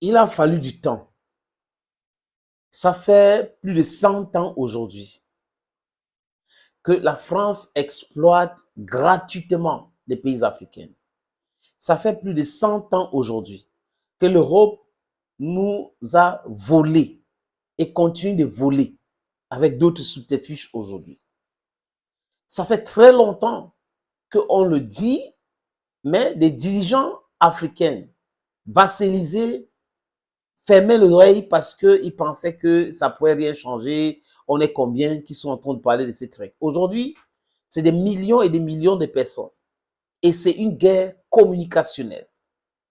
Il a fallu du temps. Ça fait plus de 100 ans aujourd'hui que la France exploite gratuitement les pays africains. Ça fait plus de 100 ans aujourd'hui que l'Europe nous a volé et continue de voler avec d'autres subterfuges aujourd'hui. Ça fait très longtemps qu'on le dit, mais des dirigeants africains vassalisés fermaient l'oreille parce qu'ils pensaient que ça ne pourrait rien changer. On est combien qui sont en train de parler de ces trucs. Aujourd'hui, c'est des millions et des millions de personnes. Et c'est une guerre communicationnelle.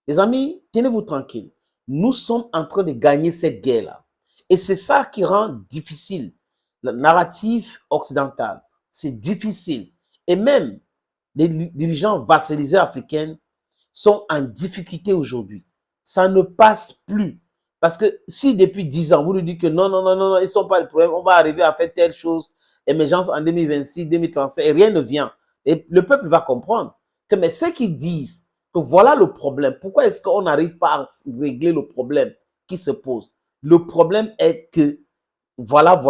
Les amis, tenez-vous tranquilles. Nous sommes en train de gagner cette guerre-là. Et c'est ça qui rend difficile le narratif occidental. C'est difficile. Et même les dirigeants vassalisés africains sont en difficulté aujourd'hui. Ça ne passe plus. Parce que si depuis 10 ans, vous nous dites que non, non, non, non, non, ils ne sont pas le problème, on va arriver à faire telle chose, émergence en 2026, 2035, et rien ne vient. Et le peuple va comprendre que, mais ceux qui disent que voilà le problème, pourquoi est-ce qu'on n'arrive pas à régler le problème qui se pose? Le problème est que, voilà.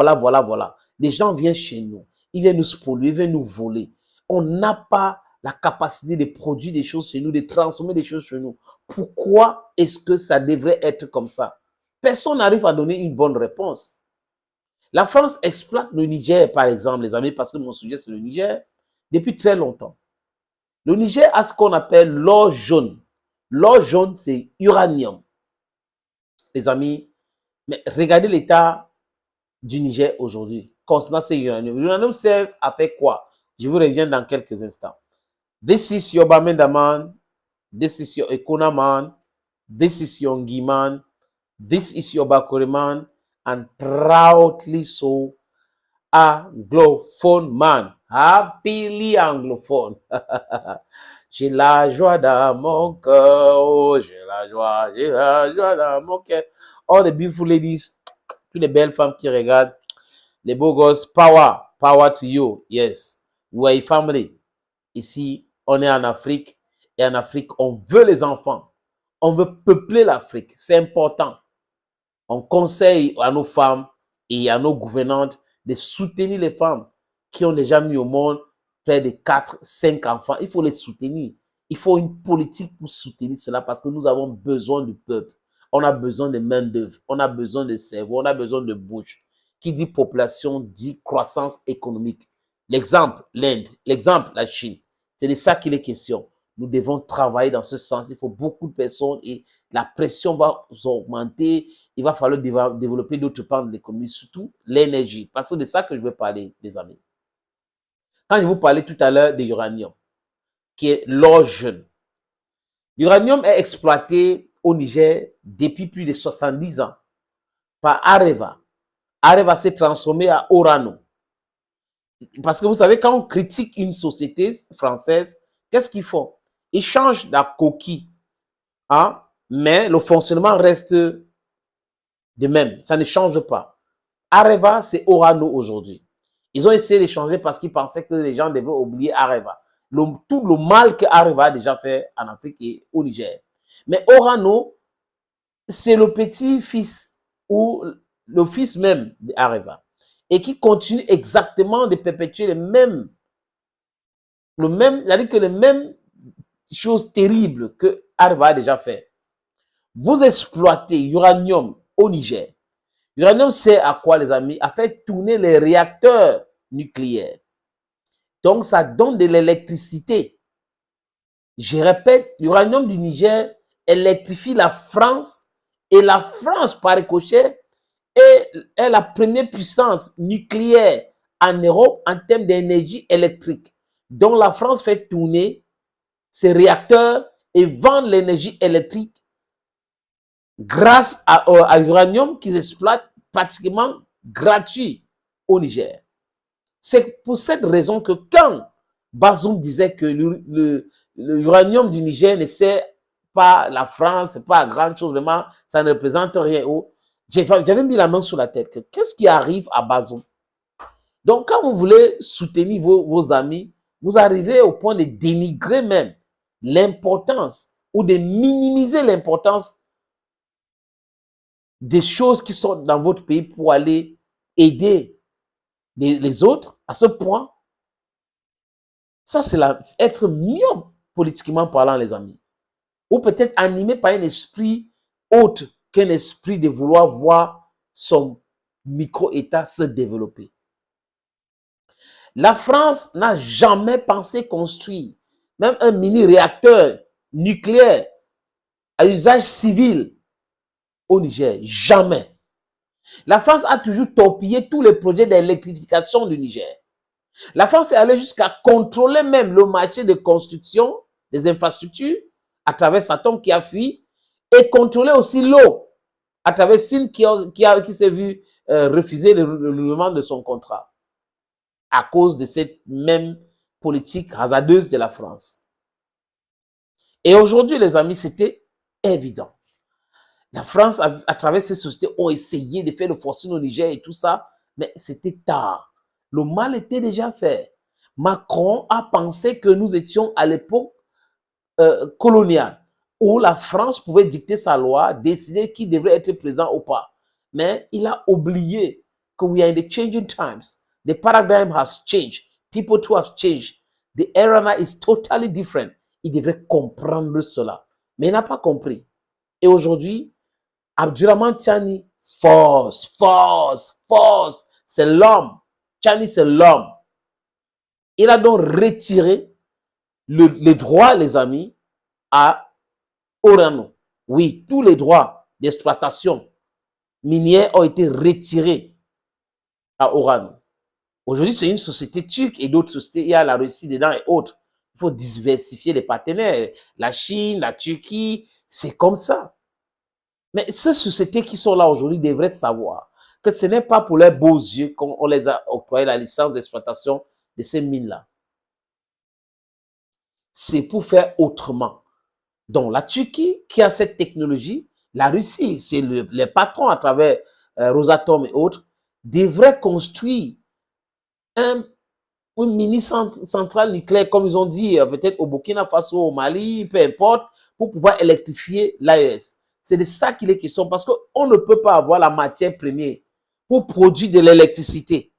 Les gens viennent chez nous, ils viennent nous spolier, ils viennent nous voler. On n'a pas la capacité de produire des choses chez nous, de transformer des choses chez nous. Pourquoi est-ce que ça devrait être comme ça? Personne n'arrive à donner une bonne réponse. La France exploite le Niger, par exemple, les amis, parce que mon sujet, c'est le Niger, depuis très longtemps. Le Niger a ce qu'on appelle l'or jaune. L'or jaune, c'est uranium. Les amis, mais regardez l'état du Niger aujourd'hui concernant ces uranium. L'uranium sert à faire quoi? Je vous reviens dans quelques instants. This is your Bamendaman. This is your Ekonaman. This is your Ngiman. This is your Bakuriman. And proudly so, anglophone man. Happily anglophone. J'ai la joie dans mon cœur. Oh, j'ai la joie dans mon cœur. All the beautiful ladies, toutes les belles femmes qui regardent, les beaux gosses, power to you. Yes, we are a family. Ici, on est en Afrique. Et en Afrique, on veut les enfants. On veut peupler l'Afrique. C'est important. On conseille à nos femmes et à nos gouvernantes de soutenir les femmes qui ont déjà mis au monde près de 4, 5 enfants. Il faut les soutenir. Il faut une politique pour soutenir cela parce que nous avons besoin du peuple. On a besoin de main-d'œuvre. On a besoin de cerveau. On a besoin de bouche. Qui dit population dit croissance économique. L'exemple, l'Inde. L'exemple, la Chine. C'est de ça qu'il est question. Nous devons travailler dans ce sens. Il faut beaucoup de personnes et la pression va augmenter. Il va falloir développer d'autres pans de l'économie, surtout l'énergie. Parce que c'est de ça que je veux parler, les amis. Quand je vous parlais tout à l'heure de l'uranium, qui est l'or jeune, l'uranium est exploité au Niger depuis plus de 70 ans par Areva. Areva s'est transformé à Orano. Parce que vous savez, quand on critique une société française, qu'est-ce qu'ils font? Ils changent la coquille, hein? Mais le fonctionnement reste de même. Ça ne change pas. Areva, c'est Orano aujourd'hui. Ils ont essayé de changer parce qu'ils pensaient que les gens devaient oublier Areva. Tout le mal que Areva a déjà fait en Afrique et au Niger. Mais Orano, c'est le petit-fils ou le fils même d'Areva. Et qui continue exactement de perpétuer c'est-à-dire que les mêmes choses terribles que Areva a déjà fait. Vous exploitez l'uranium au Niger. L'uranium sert à quoi, les amis? À faire tourner les réacteurs nucléaires. Donc, ça donne de l'électricité. Je répète, l'uranium du Niger électrifie la France et la France, par ricochet, est la première puissance nucléaire en Europe en termes d'énergie électrique. Donc, la France fait tourner ses réacteurs et vend l'énergie électrique grâce à l'uranium qu'ils exploitent pratiquement gratuit au Niger. C'est pour cette raison que quand Bazoum disait que l'uranium du Niger ne sert pas la France, c'est pas grand chose, vraiment, ça ne représente rien. J'avais mis la main sur la tête. Qu'est-ce qui arrive à Bazoum? Donc, quand vous voulez soutenir vos amis, vous arrivez au point de dénigrer même l'importance ou de minimiser l'importance des choses qui sont dans votre pays pour aller aider les autres à ce point, ça c'est être myope politiquement parlant, les amis. Ou peut-être animé par un esprit autre qu'un esprit de vouloir voir son micro-État se développer. La France n'a jamais pensé construire même un mini-réacteur nucléaire à usage civil au Niger. Jamais. La France a toujours torpillé tous les projets d'électrification du Niger. La France est allée jusqu'à contrôler même le marché de construction des infrastructures à travers Satom qui a fui et contrôler aussi l'eau à travers SIN qui s'est vu refuser le renouvellement de son contrat à cause de cette même politique hasardeuse de la France. Et aujourd'hui, les amis, c'était évident. La France, à travers ces sociétés, ont essayé de faire le forcing au Niger et tout ça, mais c'était tard. Le mal était déjà fait. Macron a pensé que nous étions à l'époque coloniale, où la France pouvait dicter sa loi, décider qui devrait être présent ou pas. Mais il a oublié que we are in the changing times. The paradigm has changed. People too have changed. The era now is totally different. Il devrait comprendre cela. Mais il n'a pas compris. Et aujourd'hui, Abdurrahman Tiani, force. C'est l'homme. Tiani, c'est l'homme. Il a donc retiré les droits, les amis, à Orano. Oui, tous les droits d'exploitation minière ont été retirés à Orano. Aujourd'hui, c'est une société turque et d'autres sociétés. Il y a la Russie dedans et autres. Il faut diversifier les partenaires. La Chine, la Turquie, c'est comme ça. Mais ces sociétés qui sont là aujourd'hui devraient savoir que ce n'est pas pour leurs beaux yeux qu'on les a octroyé la licence d'exploitation de ces mines-là. C'est pour faire autrement. Donc, la Turquie qui a cette technologie, la Russie, c'est les patrons à travers Rosatom et autres, devraient construire une mini-centrale nucléaire, comme ils ont dit, peut-être au Burkina Faso, au Mali, peu importe, pour pouvoir électrifier l'AES. C'est de ça qu'il est question, parce qu'on ne peut pas avoir la matière première pour produire de l'électricité.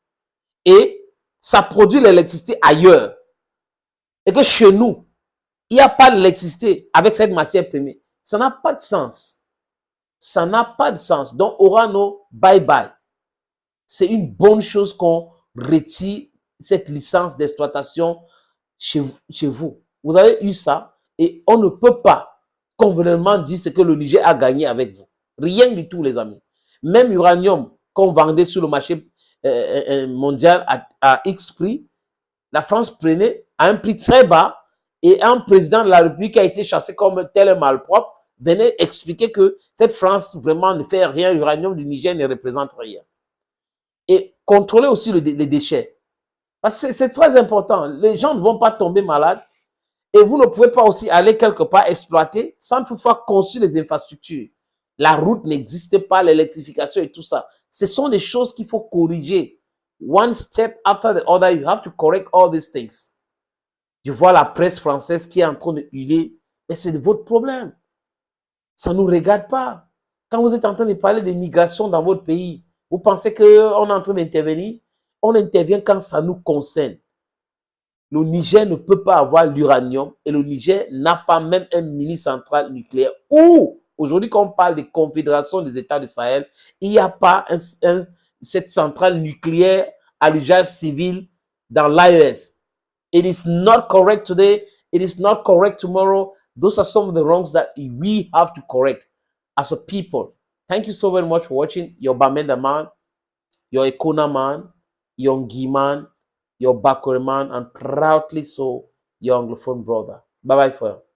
Et ça produit l'électricité ailleurs. Et que chez nous, il n'y a pas d'électricité avec cette matière première. Ça n'a pas de sens. Ça n'a pas de sens. Donc, Orano, bye bye. C'est une bonne chose qu'on retire cette licence d'exploitation chez vous. Vous avez eu ça et on ne peut pas convenablement dire ce que le Niger a gagné avec vous. Rien du tout, les amis. Même l'uranium qu'on vendait sur le marché mondial à X prix, la France prenait à un prix très bas et un président de la République qui a été chassé comme tel un malpropre venait expliquer que cette France vraiment ne fait rien, l'uranium du Niger ne représente rien. Et contrôler aussi les déchets. Parce que c'est très important. Les gens ne vont pas tomber malades et vous ne pouvez pas aussi aller quelque part exploiter sans toutefois construire les infrastructures. La route n'existe pas, l'électrification et tout ça. Ce sont des choses qu'il faut corriger. One step after the other, you have to correct all these things. Je vois la presse française qui est en train de hurler, mais c'est de votre problème. Ça ne nous regarde pas. Quand vous êtes en train de parler de migration dans votre pays, vous pensez qu'on est en train d'intervenir? On intervient quand ça nous concerne. Le Niger ne peut pas avoir l'uranium et le Niger n'a pas même un mini-centrale nucléaire. Ou, aujourd'hui, quand on parle de confédération des États du Sahel, il n'y a pas cette centrale nucléaire à l'usage civil dans l'AES. It is not correct today. It is not correct tomorrow. Those are some of the wrongs that we have to correct as a people. Thank you so very much for watching. Your Bamenda man, your Ekona man, your Ngi man, your Bakore man, and proudly so, your Anglophone brother. Bye-bye for you.